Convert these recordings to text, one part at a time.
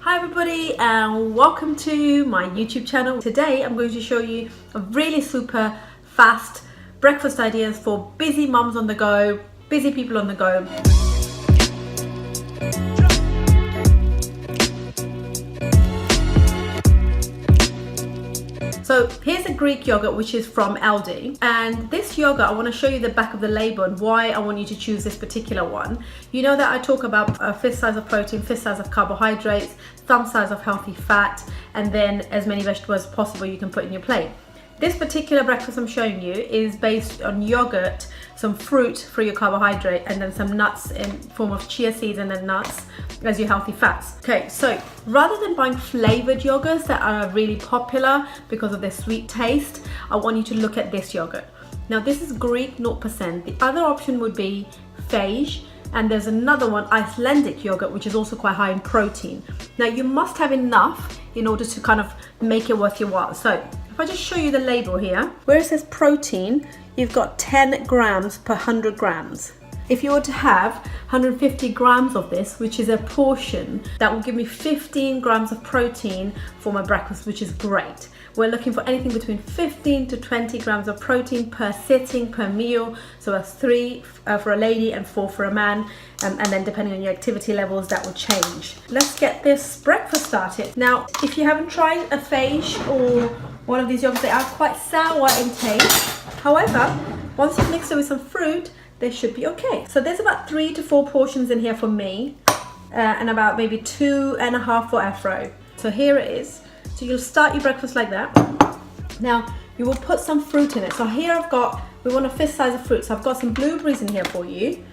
Hi everybody and welcome to my YouTube channel. Today I'm going to show you a really super fast breakfast ideas for busy mums on the go, busy people on the go. So here's a Greek yogurt which is from Aldi, and this yogurt, I want to show you the back of the label and why I want you to choose this particular one. You know that I talk about a fist size of protein, fist size of carbohydrates, thumb size of healthy fat, and then as many vegetables as possible you can put in your plate. This particular breakfast I'm showing you is based on yogurt, some fruit for your carbohydrate, and then some nuts in form of chia seeds and then nuts as your healthy fats. Okay, so rather than buying flavored yogurts that are really popular because of their sweet taste, I want you to look at this yogurt. Now this is Greek 0%. The other option would be Fage, and there's another one, Icelandic yogurt, which is also quite high in protein. Now you must have enough in order to kind of make it worth your while. So if I just show you the label here, where it says protein, you've got 10 grams per 100 grams. If you were to have 150 grams of this, which is a portion, that will give me 15 grams of protein for my breakfast, which is great. We're looking for anything between 15 to 20 grams of protein per sitting, per meal. So that's 3 for a lady and 4 for a man. And then depending on your activity levels, that will change. Let's get this breakfast started. Now, if you haven't tried a Fage or one of these yogurts, they are quite sour in taste. However, once you've mixed it with some fruit, they should be okay. So there's about 3 to 4 portions in here for me, and about maybe 2.5 for Afro. So here it is. So you'll start your breakfast like that. Now you will put some fruit in it. So here we want a fist size of fruit. So I've got some blueberries in here for you,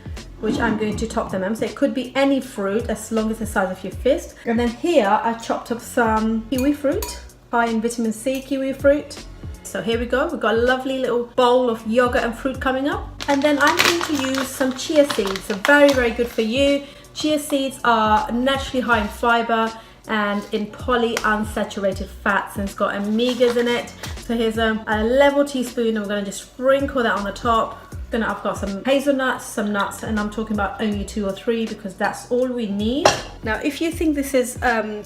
which I'm going to top them in. So it could be any fruit as long as the size of your fist. And then here I chopped up some kiwi fruit, high in vitamin C kiwi fruit. So here we go, we've got a lovely little bowl of yogurt and fruit coming up. And then I'm going to use some chia seeds. So very, very good for you. Chia seeds are naturally high in fiber and in polyunsaturated fats, and it's got omegas in it. So here's a level teaspoon, and we're going to just sprinkle that on the top. Then I've got some hazelnuts, some nuts, and I'm talking about only 2 or 3 because that's all we need. Now if you think this is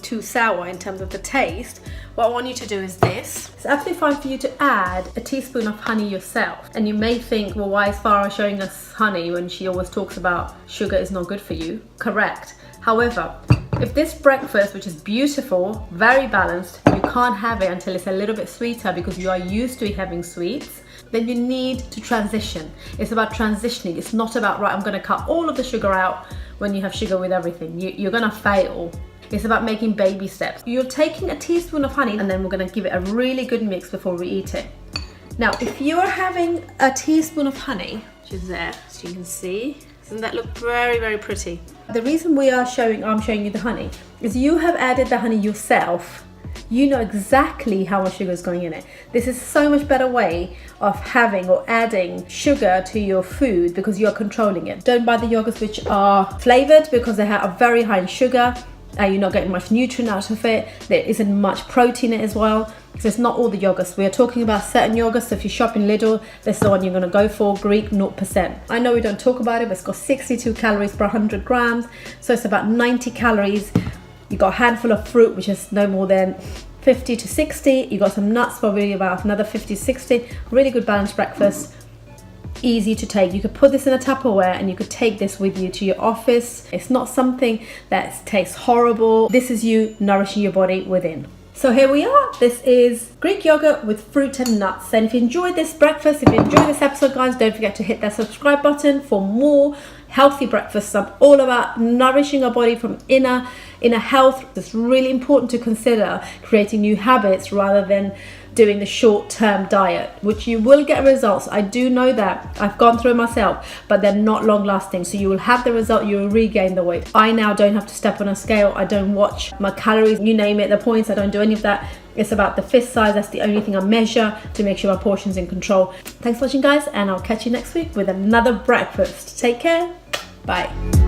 too sour in terms of the taste, what I want you to do is this. It's absolutely fine for you to add a teaspoon of honey yourself. And you may think, well, why is Farah showing us honey when she always talks about sugar is not good for you? Correct. However, if this breakfast, which is beautiful, very balanced, you can't have it until it's a little bit sweeter because you are used to having sweets, then you need to transition. It's about transitioning. It's not about, right, I'm gonna cut all of the sugar out when you have sugar with everything. You're gonna fail. It's about making baby steps. You're taking a teaspoon of honey and then we're gonna give it a really good mix before we eat it. Now, if you're having a teaspoon of honey, which is there, as you can see, doesn't that look very, very pretty? The reason I'm showing you the honey is you have added the honey yourself. You know exactly how much sugar is going in it. This is so much better way of having or adding sugar to your food because you're controlling it. Don't buy the yogurts which are flavored because they are very high in sugar. You're not getting much nutrient out of it. There isn't much protein in it as well. So it's not all the yogurts. We are talking about certain yogurts. So if you shop in Lidl, this is the one you're going to go for, Greek 0%. I know we don't talk about it, but it's got 62 calories per 100 grams. So it's about 90 calories. You got a handful of fruit, which is no more than 50 to 60. You got some nuts, probably about another 50 to 60. Really good balanced breakfast. Easy to take. You could put this in a Tupperware and you could take this with you to your office. It's not something that tastes horrible. This is you nourishing your body within. So here we are. This is Greek yogurt with fruit and nuts. And if you enjoyed this breakfast, if you enjoyed this episode, guys, don't forget to hit that subscribe button for more healthy breakfasts. I'm all about nourishing our body from inner health. It's really important to consider creating new habits rather than doing the short-term diet, which you will get results. I do know that. I've gone through it myself, but they're not long-lasting. So you will have the result, you will regain the weight. I now don't have to step on a scale. I don't watch my calories, you name it, the points. I don't do any of that. It's about the fist size. That's the only thing I measure to make sure my portion's in control. Thanks for watching, guys, and I'll catch you next week with another breakfast. Take care. Bye.